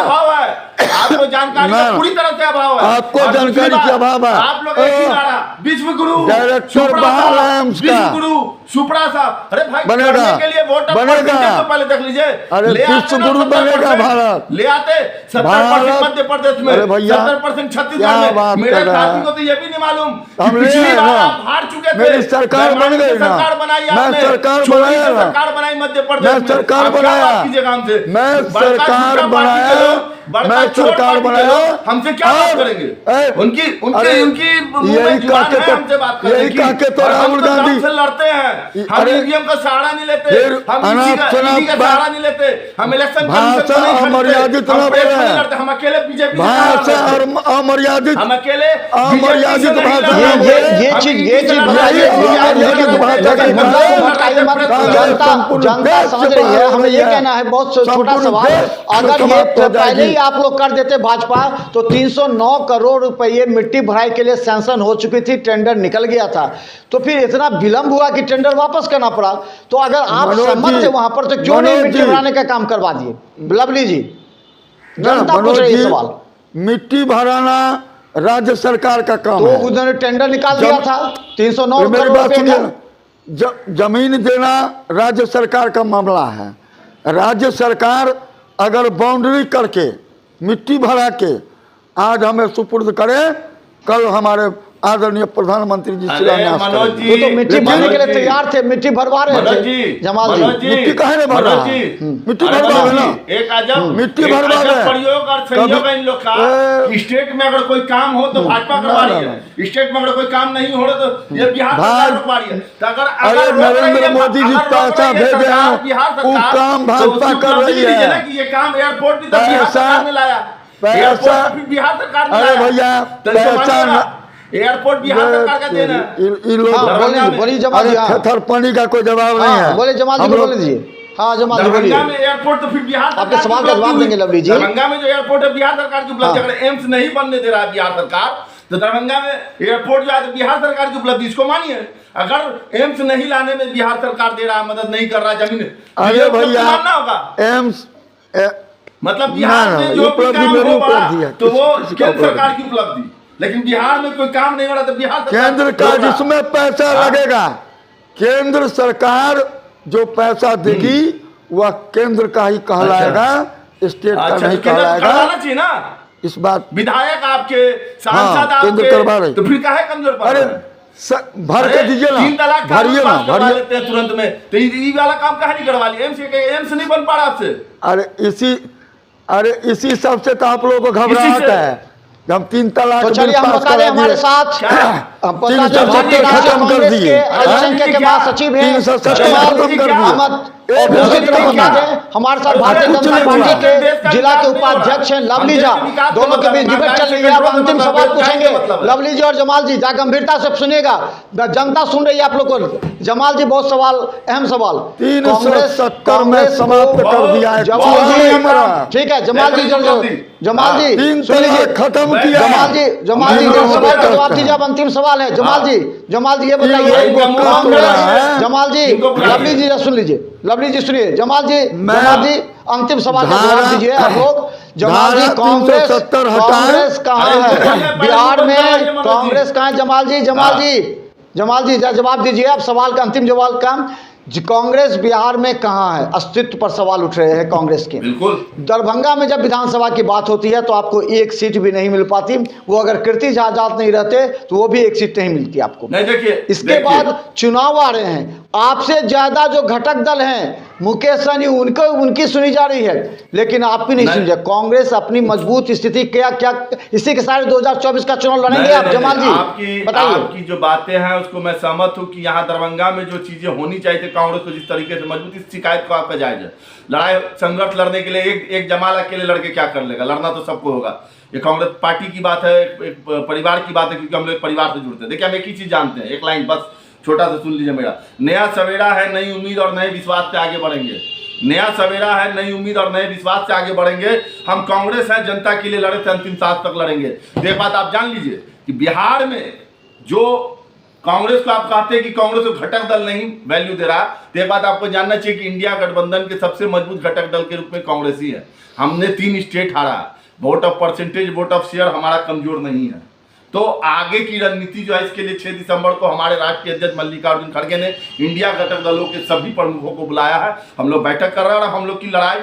S2: आपको जानकारी का पूरी तरह से अभाव है,
S4: आपको जानकारी की अभाव है।
S2: आप लोग एक ही नारा, विश्व गुरु
S4: डायरेक्टर बाहर है,
S2: विश्व गुरु सुपड़ा साहब, अरे भाई
S4: बनेगा,
S2: करने के लिए वोट
S4: बनेगा,
S2: तो पहले देख लीजिए।
S4: अरे विश्व गुरु बनेगा भारत,
S2: ले आते 70% मध्य प्रदेश में, 70% छत्तीसगढ़ में। मेरे साथी को तो ये भी नहीं मालूम
S4: हम ले
S2: पिछली बार
S4: ना,
S2: आप हार चुके थे।
S4: मेरी सरकार बन गई ना,
S2: सरकार बनाई
S4: मैं
S2: आपने,
S4: सरकार
S2: छोटी
S4: बनाया ना,
S2: सरकार बनाई मध्य प्रदेश
S4: मैं
S2: में।
S4: सरकार
S2: आप क्या
S4: बनाया,
S2: बात कीजिएगा हमसे?
S4: मैं
S2: बड़का
S4: सरकार
S2: झूठा
S4: बनाया,
S2: पार्टी के लोग, बड़का
S4: मैं
S2: चोर
S4: सरकार
S2: पार्टी के
S4: बनाया,
S2: लोग हमसे क्या बात
S4: और-
S2: करेंगे?
S4: अरे,
S2: उनकी
S4: अरे,
S2: उनकी मुंह
S4: यही
S2: में जुबान
S4: कहके
S2: है
S4: तो-
S2: हमसे बात करने
S4: यही
S2: की।
S4: कहके तो
S2: और हम
S4: राहुल गांधी-
S2: दम से लड़ते हैं, हम
S4: अरे,
S2: ईवीएम का सहारा नहीं लेते,
S4: फिर
S2: हम
S4: अनाप
S2: का
S4: शनाप
S2: सहारा नहीं लेते, हम इलेक्शन
S4: भाषा
S2: कमीशन को नहीं खरीदते,
S4: अमर्यादित
S2: हम
S4: न
S2: प्रेस
S4: बोले।
S2: में नहीं लड़ते, हम अकेले बीजेपी
S4: भाषा और अमर्यादित,
S2: हम अकेले
S4: अमर्यादित
S2: BJP से नहीं
S4: भाषा
S2: लड़ते।
S1: ये
S2: हम
S1: चीज
S2: बीजेपी से
S1: बताइए,
S2: लड़ते हैं।
S4: अमर्यादित भाषा का
S2: लेकिन
S4: इस्तेमाल
S2: मतलब
S1: भटकाइए मत।
S2: जनता
S1: जनता समझ रही है, हमें ये कहना है, बहुत छोटा सवाल, अगर ये पहले ही आप लोग कर देते भाजपा तो 309 करोड़ रुपए मिट्टी भराई के लिए सैंक्शन हो चुकी थी, टेंडर निकल गया था, तो फिर इतना विलंब हुआ कि टेंडर वापस करना पड़ा। तो अगर आप
S4: मनोज
S1: सहमत
S4: जी,
S1: थे वहां पर तो क्यों नहीं
S4: मनोज
S1: मिट्टी
S4: जी,
S1: भराने का काम करवा दिए? लवली जी, जनता पूछ
S4: मनोज
S1: रही है
S4: जी,
S1: सवाल।
S4: मिट्टी भराना राज्य सरकार का काम
S1: तो
S4: है।
S1: उन्होंने टेंडर निकाल दिया था 309
S4: ये मेरी
S1: करोड़
S4: बात
S1: रुपए
S4: सुनिए
S1: का।
S4: ना, जमीन देना राज्य सरकार का मामला है। राज्य सरकार अगर बाउंड्री करके मिट्टी भरा के आज हमें सुपुर्द करे, कल हमारे आदरणीय प्रधानमंत्री जी शिलान्यास
S2: मनोज
S4: करेंगे।
S2: जी,
S1: वो तो मिट्टी भरने के लिए
S2: मनोज जी,
S1: तैयार थे, मिट्टी भरवा रहे
S2: मनोज
S1: थे
S2: जी,
S1: जमाल
S2: मनोज
S1: जी।
S4: मिट्टी काहे नहीं भर रहा है? मिट्टी
S2: अरे
S4: भरवा
S2: मनोज
S4: है ना।
S2: जी, एक अजब
S4: मिट्टी
S2: एक
S4: भरवा
S2: अजब
S4: है।
S2: प्रयोग और संयोग है इन लोग का कि स्टेट में अगर कोई काम हो तो भाजपा करवा रही है, स्टेट में अगर कोई काम नहीं हो रहा तो ये बिहार सरकार रोकवा रही है। तो अगर
S4: अरे
S2: रोक रही है,
S4: नरेंद्र मोदी जी
S2: अगर रोक
S4: पैसा
S2: रही है
S4: भेजे
S2: सरकार,
S4: हैं,
S2: बिहार
S4: वो
S2: सरकार,
S4: काम
S2: तो
S4: भाजपा
S2: उसकी
S4: कर
S2: उपलब्धि
S4: रही
S2: लीजिए
S4: है।
S2: ना कि ये काम एयरपोर्ट भी तो बिहार
S4: पैसा-
S2: सरकार ने लाया,
S4: पैसा-
S2: एयरपोर्ट भी बिहार सरकार ने
S4: अरे
S2: लाया।
S4: भैया,
S2: तो इसको
S4: पैसा
S2: मानिएगा,
S4: न-
S2: एयरपोर्ट बिहार सरकार का देना है।
S4: इन लोग
S1: हाँ, बोलिए जमाल
S4: अरे
S1: जी, हाँ।
S4: थर पानी का कोई जवाब नहीं
S1: हाँ,
S4: है।
S1: बोले जमाल जी
S4: हम
S1: को
S4: लोग-
S1: बोले दीजिए। हाँ जमाल जी बोलिए।
S2: दरभंगा में एयरपोर्ट तो फिर बिहार सरकार
S1: आपके सवाल
S2: की
S1: का जवाब
S2: उपलब्धि
S1: देंगे लवली जी।
S2: दरभंगा में जो एयरपोर्ट है बिहार सरकार की उपलब्धि।
S1: हाँ।
S2: अगर एम्स नहीं बनने दे रहा है बिहार सरकार तो दरभंगा में एयरपोर्ट जो है तो बिहार सरकार की उपलब्धि, इसको मानिए। अगर एम्स नहीं लाने में बिहार सरकार दे रहा है, मदद नहीं कर रहा है जमीन,
S4: अरे
S2: ये उपलब्धि
S4: भैया,
S2: मानना होगा।
S4: एम्स
S2: मतलब बिहार
S4: ना,
S2: में
S4: ये
S2: जो भी
S4: उपलब्धि
S2: काम
S4: मेरी
S2: हो
S4: उपलब्धि है।
S2: रहा तो वो
S4: किसका
S2: केंद्र
S4: उपलब्धि?
S2: सरकार की उपलब्धि, लेकिन बिहार में कोई काम नहीं हो रहा तो बिहार सरकार
S4: केंद्र का
S2: रोक रहा।
S4: जिसमें पैसा
S2: हाँ।
S4: लगेगा, केंद्र सरकार जो पैसा देगी वह केंद्र का ही कहलाएगा, स्टेट का
S2: अच्छा,
S4: नहीं
S2: तो केंद्र
S4: कहलाएगा।
S2: करवाना चाहिए ना।
S4: इस बात
S2: विधायक आपके, सांसद
S4: हाँ, केंद्र करवा
S2: आपके,
S4: रही।
S2: तो फिर काहे कमजोर पड़
S4: अरे
S2: रहा है?
S4: भर के दीजिए
S2: 3 तलाक
S4: ना, भरिए ना,
S2: करवा
S4: भरिए।
S2: लेते हैं तुरंत में, तो ये वाला काम काहे नहीं करवा लिया? एम्स नहीं बन पा रहा आपसे।
S4: अरे इसी सब से तो आप लोगों को घबराहट
S2: इसी से।
S4: है। हम 3 तलाक
S1: तो चलिए
S4: बिल
S1: हम
S4: पास
S1: बता दें
S4: करा
S1: हमारे
S4: दिए।
S1: साथ
S2: क्या?
S1: हम पता
S4: 370 खत्म कर दिए।
S1: अल्पसंख्यक के महासचिव हैं
S4: 370
S1: जमाल
S4: खत्म कर दिए।
S1: अहमद और
S4: एक
S1: दूसरी
S4: मिनट
S1: तरफ
S4: क्या?
S1: बता दें हमारे साथ भारतीय
S4: कुछ
S1: जनता
S4: नहीं
S1: पार्टी
S4: हुआ।
S1: के जिला के उपाध्यक्ष हैं लवली झा। दोनों के बीच डिबेट चल रही है। अब अंतिम सवाल पूछेंगे लवली जी और जमाल जी, जा गंभीरता से सुनिएगा, जनता सुन रही है आप लोग को। जमाल जी बहुत सवाल, अहम सवाल।
S4: 370 में समाप्त कर दिया है।
S1: जमाल
S4: कोई
S1: जी
S4: नहीं मरा।
S1: ठीक है, जमाल जी जमाल जी
S4: 3
S1: सुन लीजिए।
S4: तलाक खत्म किया।
S1: जमाल जी
S4: नहीं,
S1: सवाल का
S4: नहीं,
S1: जवाब दीजिए। अब अंतिम सवाल है जमाल जी ये बताइए
S2: इनको मुंह
S1: कांग्रेस,
S2: तोड़ा है।
S1: जमाल जी
S2: इनको बुलाइए।
S1: लवली जी सुन लीजिए, लवली जी सुनिए, जमाल जी अंतिम सवाल का जवाब दीजिए आप लोग। जमाल जी
S4: धारा
S1: कांग्रेस
S4: 370 हटाएं।
S1: कांग्रेस कहाँ
S2: अरे
S1: है
S2: पहले
S1: बिहार
S2: बताइए
S1: में?
S2: मनोज जी।
S1: कांग्रेस कहाँ है? जमाल जी जवाब दीजिए आप सवाल का, अंतिम जवाब का। कांग्रेस बिहार में कहाँ है? अस्तित्व पर सवाल उठ रहे हैं कांग्रेस के।
S2: बिल्कुल।
S1: दरभंगा में जब विधानसभा की बात होती है तो आपको एक सीट भी नहीं मिल पाती। वो अगर कीर्ति झा आजाद नहीं रहते तो वो भी एक सीट नहीं मिलती आपको।
S2: नहीं देखिए,
S1: इसके बाद चुनाव आ रहे हैं, आपसे ज्यादा जो घटक दल हैं मुकेश सहनी उनकी सुनी जा रही है, लेकिन आपकी नहीं सुनी जाए। कांग्रेस अपनी मजबूत स्थिति क्या इसी के सारे 2024 का चुनाव लड़ेंगे आप? जमाल जी बताइए।
S2: आपकी जो बातें हैं उसको मैं सहमत हूं कि यहाँ दरभंगा में जो चीजें होनी चाहिए थी कांग्रेस को जिस तरीके से मजबूत, इस शिकायत को आपका जायज है। लड़ाई संघर्ष लड़ने के लिए एक जमाल अकेले लड़के क्या कर लेगा? लड़ना तो सबको होगा। ये कांग्रेस पार्टी की बात है, एक परिवार की बात है, क्योंकि हम लोग परिवार से जुड़ते हैं। देखिए हम एक ही चीज जानते हैं, एक लाइन बस छोटा सा सुन लीजिए मेरा। नया सवेरा है, नई उम्मीद और नए विश्वास से आगे बढ़ेंगे। नया सवेरा है, नई उम्मीद और नए विश्वास से आगे बढ़ेंगे। हम कांग्रेस हैं, जनता के लिए लड़े थे, अंतिम सांस तक लड़ेंगे। तो एक बात आप जान लीजिए कि बिहार में जो कांग्रेस को आप कहते हैं कि कांग्रेस को घटक दल नहीं वैल्यू दे रहा, तो एक बात आपको जानना चाहिए कि इंडिया गठबंधन के सबसे मजबूत घटक दल के रूप में कांग्रेस ही है। हमने 3 स्टेट हारा, vote of percentage, vote of share हमारा कमजोर नहीं है। तो आगे की रणनीति जो है, इसके लिए 6 दिसंबर को हमारे राष्ट्रीय अध्यक्ष मल्लिकार्जुन खड़गे ने इंडिया घटक दलों के सभी प्रमुखों को बुलाया है। हम लोग बैठक कर रहे हैं और हम लोग की लड़ाई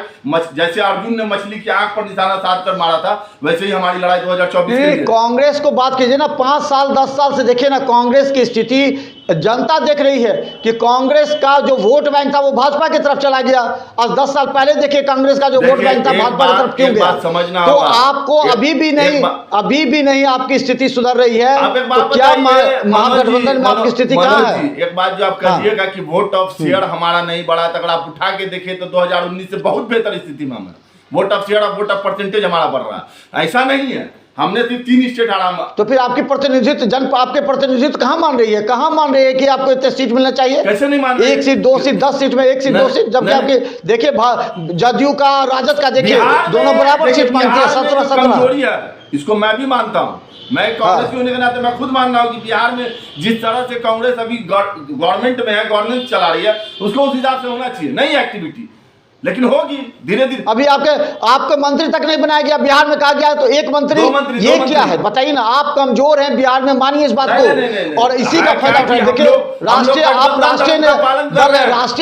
S2: जैसे अर्जुन ने मछली की आंख पर निशाना साध कर मारा था, वैसे ही हमारी लड़ाई 2024 के लिए।
S1: कांग्रेस को बात कीजिए ना, 5 साल 10 साल से देखिए ना कांग्रेस की स्थिति, जनता देख रही है कि कांग्रेस का जो वोट बैंक था वो भाजपा की तरफ चला गया। और 10 साल पहले देखिए कांग्रेस का जो वोट बैंक था भाजपा की तरफ क्यों गया।
S2: समझना
S1: तो
S2: होगा,
S1: आपको अभी भी नहीं आपकी स्थिति सुधर रही है। तो क्या महागठबंधन में आपकी स्थिति कहाँ है?
S2: एक बात जो आप कहिएगा कि वोट ऑफ शेयर हमारा नहीं बढ़ा, तो अगर आप उठा के देखें तो 2019 से बहुत बेहतर स्थिति में हमें वोट ऑफ शेयर और वोट ऑफ परसेंटेज हमारा बढ़ रहा है। ऐसा नहीं है, हमने सिर्फ 3 स्टेट हारा। तो
S1: फिर आपकी प्रतिनिधित्व आपके प्रतिनिधित्व कहाँ मान रही है, कहाँ मान रही है कि आपको इतने सीट मिलना चाहिए?
S2: कैसे नहीं मान रही?
S1: 1 सीट 2 सीट 10 सीट में 1 सीट 2 सीट, जबकि आपके देखिए जदयू का राजद का देखिए दोनों बराबर सीट मांगती है, 17-17।
S2: इसको मैं भी मानता हूँ, मैं कांग्रेस होने के नाते मैं खुद मान रहा हूँ कि बिहार में जिस तरह से कांग्रेस अभी गवर्नमेंट में है, गवर्नेंस चला रही है, उसको उस हिसाब से होना चाहिए, नई एक्टिविटी, लेकिन होगी धीरे धीरे।
S1: अभी आपके मंत्री तक नहीं बनाया गया, बिहार में कहा गया है तो एक मंत्री, ये क्या है बताइए ना। आप कमजोर हैं बिहार में, मानिए इस बात को, और इसी का फायदा उठाइए। देखिए आप राष्ट्रीय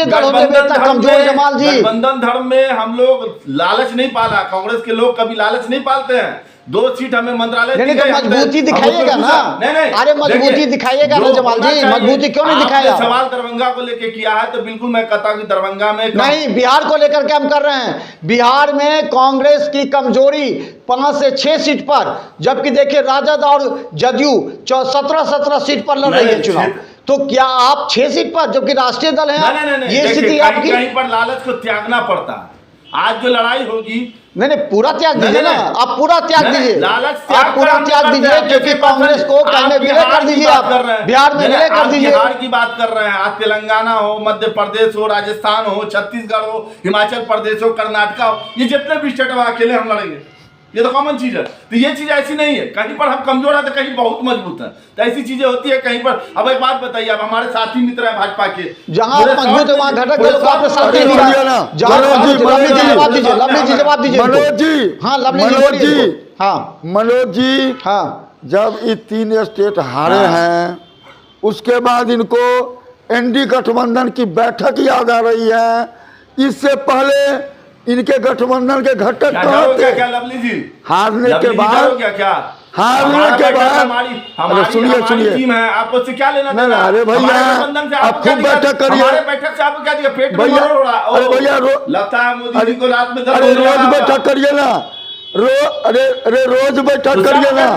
S1: दल होते हुए इतना कमजोर, जमाल जी।
S2: गठबंधन धर्म में हम लोग लालच नहीं पाला, कांग्रेस के लोग कभी लालच नहीं पालते हैं। 2 सीट हमें मंत्रालय दी गई,
S1: मजबूती दिखाइएगा ना। नहीं, अरे मजबूती दिखाइएगा ना जमाल जी, मजबूती क्यों नहीं दिखाया?
S2: सवाल दरभंगा को लेके किया है तो बिल्कुल मैं कहता हूं कि दरभंगा में
S1: नहीं, बिहार को लेकर के हम कर रहे हैं। बिहार में कांग्रेस की कमजोरी 5 से 6 सीट पर, जबकि देखिए राजद और जदयू 17-17 सीट पर लड़ रही है चुनाव। तो क्या आप 6 सीट पर, जबकि राष्ट्रीय दल है, ये स्थिति आपकी?
S2: कहीं पर लालच को त्यागना पड़ता है। आज जो लड़ाई होगी,
S1: नहीं पूरा त्याग दीजिए ना, आप पूरा त्याग दीजिए, आप पूरा त्याग दीजिए, क्योंकि कांग्रेस को कहने विलय कर दीजिए, आप बिहार में विलय कर दीजिए।
S2: बिहार की बात कर रहे हैं, आज तेलंगाना हो, मध्य प्रदेश हो, राजस्थान हो, छत्तीसगढ़ हो, हिमाचल प्रदेश हो, कर्नाटका हो, ये जितने भी स्टेट में अकेले हम लड़ेंगे, ये तो कॉमन चीज है। तो ये चीज ऐसी नहीं है, कहीं पर हम कमजोर है तो कहीं बहुत मजबूत है, तो ऐसी चीजें होती है कहीं पर। अब एक बात बताइए, अब हमारे साथी मित्र है भाजपा के,
S1: जहां मजबूत है वहां घटक दल को आपने साथ नहीं दिया। लवली जी जवाब दीजिए, लवली जी जवाब दीजिए।
S4: मनोज जी,
S1: हाँ लवली जी, हाँ
S4: मनोज जी,
S1: हाँ
S4: जब ये 3 स्टेट हारे हैं, उसके बाद इनको एनडी गठबंधन की बैठक याद आ रही है। इससे पहले इनके गठबंधन के घटक कहाँ थे?
S2: क्या लवली जी,
S4: हारने के बाद हारने के बाद
S2: सुनिए टीम है, आपको से क्या लेना देना?
S4: अरे भैया आप खूब बैठक करिए,
S2: हमारे बैठक से आपको क्या दिया? पेट में मरोड़ हो रहा।
S4: अरे भैया
S2: लगता है मोदी जी को रात में
S4: अरे रोज बैठक करिए ना, अरे रोज बैठक करिए ना।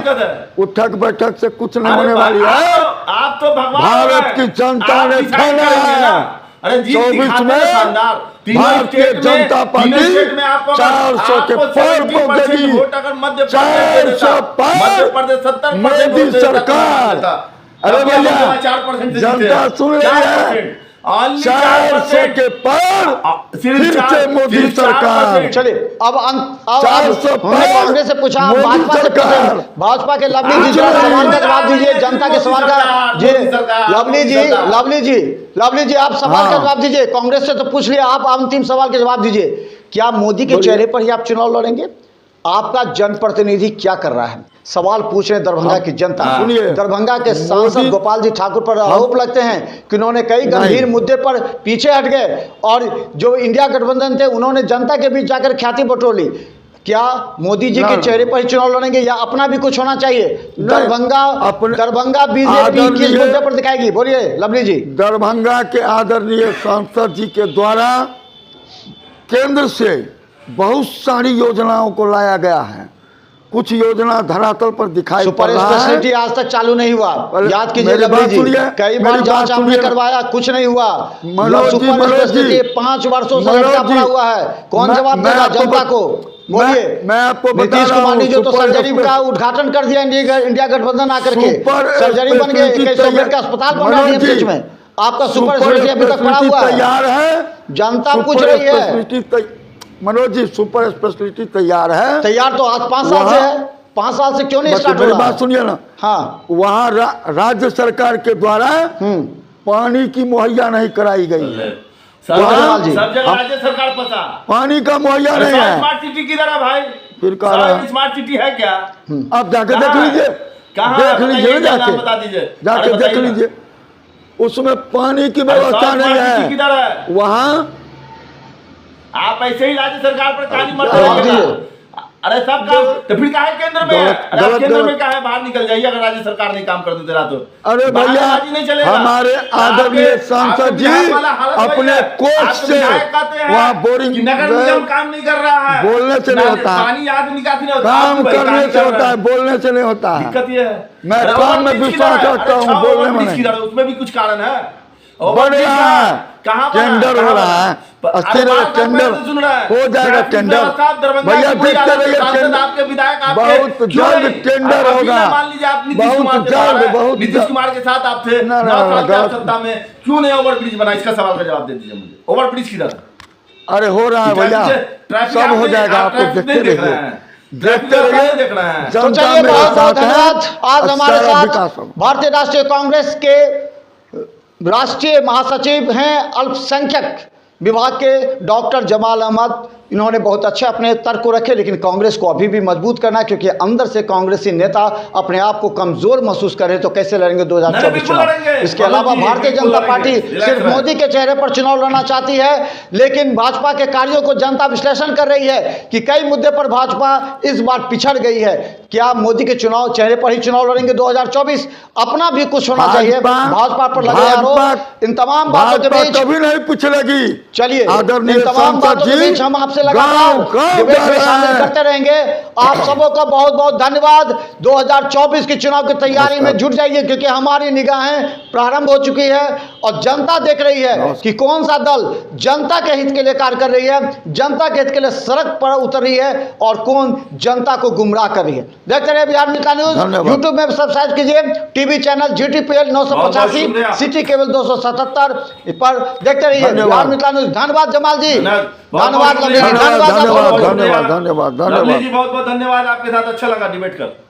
S4: उठक बैठक से कुछ नहीं होने वाली है।
S2: आप तो भगवान,
S4: भारत की जनता ने ठाना है 24 में भारतीय जनता पार्टी 400 के पार पहुंचेगी, 400 पार मोदी सरकार। अरे भैया जनता सुन रही है, 400 के पार फिर से मोदी सरकार।
S1: चलिए अब 400 कांग्रेस से पूछा, भाजपा से पूछा, भाजपा के लवली जी सवाल का जवाब दीजिए, जनता के सवाल का जी। लवली जी आप सवाल का जवाब दीजिए, कांग्रेस से तो पूछ लिया, आप अंतिम सवाल के जवाब दीजिए। क्या मोदी के चेहरे पर ही आप चुनाव लड़ेंगे? आपका जनप्रतिनिधि क्या कर रहा है? सवाल पूछ रहे दरभंगा की जनता।
S4: सुनिए,
S1: दरभंगा के सांसद गोपाल जी ठाकुर पर आरोप लगते हैं कि उन्होंने कई गंभीर मुद्दे पर पीछे हट गए, और जो इंडिया गठबंधन थे उन्होंने जनता के बीच जाकर ख्याति बटोरी। क्या मोदी जी के चेहरे पर ही चुनाव लड़ेंगे या अपना भी कुछ होना चाहिए? दरभंगा बीजेपी किस मुद्दे पर दिखाएगी? बोलिए लवली जी।
S4: दरभंगा के आदरणीय सांसद जी के द्वारा केंद्र से बहुत सारी योजनाओं को लाया गया है। कुछ योजना धरातल पर दिखाई पड़ रहा है।
S1: स्पेशलिटी आज तक चालू नहीं हुआ, याद कीजिए लवली जी, कई बार जांच आपने करवाया, कुछ नहीं हुआ।
S4: मनोज जी
S1: 5 वर्षों से लटका पड़ा हुआ है, कौन जवाब देगा जनता को? बोलिए।
S4: मैं आपको बता
S1: नीतीश
S4: रहा
S1: कुमार ने
S4: हूँ,
S1: जो तो
S4: सुपर
S1: सर्जरी
S4: एक्सप्रेस-
S1: का उद्घाटन कर दिया इंडिया गठबंधन आकर के,
S4: सुपर
S1: सर्जरी बन गए,
S4: स्पेशलिटी
S1: 2100 बेड का
S4: तैयार-
S1: अस्पताल बन रहा है
S4: मनोज जी,
S1: DMCH में, आपका सुपर स्पेशलिटी अभी तक पड़ा
S4: स्पेशलिटी
S1: हुआ है,
S4: तैयार है,
S1: जनता पूछ
S4: सुपर
S1: रही है।
S4: Speciality Manoj ji, super speciality तैयार है।
S1: तैयार तो आज 5 साल से है, 5 साल से क्यों नहीं
S4: बस
S1: स्टार्ट हो
S4: मेरी
S1: रहा
S4: बात
S1: है?
S4: सुनिए ना,
S1: हाँ,
S4: वहाँ राज्य सरकार के द्वारा पानी की मुहैया नहीं कराई गई है।
S2: सब
S1: जमाल जी,
S2: सब जगह राज्य सरकार फंसा।
S4: पानी का मुहैया नहीं है।
S2: स्मार्ट सिटी किधर है भाई?
S4: फिर कह रहा है।
S2: स्मार्ट सिटी है क्या?
S4: आप जाके देख
S2: कहाँ है?
S4: लीजिए,
S2: कहाँ
S4: देख
S2: है?
S4: लीजिए,
S2: बताइए,
S4: जाके
S2: नाम बता दीजिए।
S4: जाके
S2: अरे
S4: देख
S2: बताइए ना।
S4: लीजिए, उसमें पानी की
S2: अरे
S4: व्यवस्था
S2: सब
S4: नहीं
S2: स्मार्ट सिटी
S4: है।
S2: किधर है?
S4: वहाँ
S2: आप ऐसे ही राज्य सरकार पर काली मत
S1: जवाब
S2: करिएगा।
S1: दीजिए।
S2: अरे सब काम तो फिर काहे केंद्र में है?
S4: गलत-
S2: अरे आप
S4: गलत-
S2: केंद्र
S4: गलत।
S2: में काहे बाहर निकल जाइए अगर राज्य सरकार नहीं काम करने दे रहा तो।
S4: अरे भैया,
S2: बहानाबाजी नहीं चलेगा।
S4: हमारे आदरणीय
S2: आपके-
S4: सांसद
S2: आपके
S4: जी
S2: विधायक वाला हालत वही
S4: अपने
S2: है।
S4: कोच
S2: आपके
S4: से
S2: विधायक कहते हैं
S4: वहाँ बोरिंग
S2: कि नगर निगम काम नहीं कर रहा है,
S4: बोलने से नहीं होता है।
S2: पानी याद निकासी नहीं होता,
S4: काम
S2: आप भाई
S4: करने
S2: काम
S4: से
S2: कर
S4: होता
S2: रहे
S4: है,
S2: हैं।
S4: बोलने से नहीं होता है।
S2: दिक्कत ये है।
S4: मैं
S2: अरे
S4: काम में
S2: ओवरब्रिज
S4: विश्वास
S2: किधर है?
S4: रखता
S2: अरे
S4: हूँ, बोलने में
S2: ओवरब्रिज
S4: नहीं।
S2: किधर है? उसमें भी कुछ कारण है।
S4: बन
S2: ओवरब्रिज
S4: रहा है,
S2: कहाँ बना?
S4: टेंडर
S2: कहाँ
S4: हो
S2: बना?
S4: रहा है,
S2: अरे
S4: अस्थिर
S2: बात आप
S4: टेंडर
S2: पहले से सुन रहा है।
S4: हो जाएगा,
S2: ट्रैफिक
S4: टेंडर।
S2: व्यवस्था आप दरभंगा
S4: भैया
S2: की पूरी
S4: देखते
S2: आदत
S4: रहिए,
S2: सांसद
S4: टेंडर-
S2: आपके विधायक आपके
S4: बहुत
S2: क्यों
S4: जल्द
S2: नहीं?
S4: टेंडर
S2: अब अभी
S4: होगा।
S2: ना मान लीजिए आप नीतीश
S4: बहुत
S2: कुमार के
S4: जल्द,
S2: साथ हैं,
S4: बहुत
S2: नीतीश
S4: जल्द।
S2: कुमार के साथ आप थे
S4: ना,
S2: 9
S4: ना,
S2: साल के
S4: गलत।
S2: सत्ता में, क्यों नहीं ओवरब्रिज बना? इसका सवाल का जवाब दे दीजिए मुझे। ओवरब्रिज किधर है?
S4: अरे हो रहा है भैया,
S2: ट्रैफिक
S4: सब हो
S2: आपने-
S4: जाएगा,
S2: आप
S4: आपको
S2: ट्रैफिक
S4: देखते
S2: नहीं देख रहे
S4: रहिए,
S2: हैं। ट्रैफिक
S4: देखते
S2: व्यवस्था
S4: रहिए।
S2: नहीं देख रहे हैं।
S1: तो
S4: जनता
S1: चलिए
S4: मेरे
S1: बहुत बहुत
S4: साथ है,
S1: धन्यवाद। आज
S4: और
S1: हमारे
S4: सारा
S1: साथ
S4: विकास होगा।
S1: भारतीय राष्ट्रीय कांग्रेस के राष्ट्रीय महासचिव हैं अल्पसंख्यक विभाग के डॉक्टर जमाल अहमद। इन्होंने बहुत अच्छे अपने तर्क को रखे, लेकिन कांग्रेस को अभी भी मजबूत करना है, क्योंकि अंदर से कांग्रेसी नेता अपने आप को कमजोर महसूस करें तो कैसे लड़ेंगे 2024
S2: बिल्कुल
S1: चुनाव।
S2: लड़ेंगे।
S1: इसके
S2: मनोज
S1: अलावा
S2: जी,
S1: भारतीय
S2: बिल्कुल
S1: जनता
S2: लड़ेंगे।
S1: पार्टी
S2: रिलैक्स
S1: सिर्फ
S2: रहें।
S1: मोदी के चेहरे पर चुनाव लड़ना चाहती है, लेकिन भाजपा के कार्यों को जनता विश्लेषण कर रही है कि कई मुद्दे पर भाजपा इस बार पिछड़ गई है। क्या मोदी के चेहरे पर ही चुनाव लड़ेंगे 2024? अपना भी कुछ होना चाहिए। भाजपा पर लगे आरोप, इन तमाम बातों के बीच
S4: कभी नहीं पिछलेगी।
S1: चलिए
S4: आदरणीय
S1: इन तमाम
S4: सांसद
S1: बातों के
S4: जी,
S1: बीच हम आपसे
S4: गाँव
S1: लगातार
S4: गाँव
S1: डिबेट
S4: जा
S1: में
S4: रहे
S1: शामिल
S4: हैं।
S1: करते रहेंगे। आप सबों का बहुत बहुत धन्यवाद। 2024 के चुनाव की तैयारी में जुट जाइए, क्योंकि हमारी निगाहें प्रारंभ हो चुकी है और जनता देख रही है कि कौन सा दल जनता के हित के लिए कार्य कर रही है, जनता के हित के लिए सड़क पर उतर रही है और कौन जनता को गुमराह कर रही है। देखते रहिए बिहार मित्र न्यूज।
S4: धन्यवाद।
S1: यूट्यूब में सब्सक्राइब कीजिए, टीवी चैनल GTPL
S2: बहुत
S1: 985,
S2: शुक्रिया।
S1: सिटी केबल 277 पर देखते रहिए
S4: धन्यवाद।
S1: बिहार मित्र न्यूज। धन्यवाद जमाल जी,
S2: बहुत
S1: धन्यवाद लंबी जी,
S2: शुक्रिया।
S1: धन्यवाद
S4: धन्यवाद
S1: आपको।
S4: धन्यवाद धन्यवाद
S2: लवली
S4: धन्यवाद।
S2: जी बहुत बहुत धन्यवाद। आपके साथ अच्छा लगा डिबेट कर।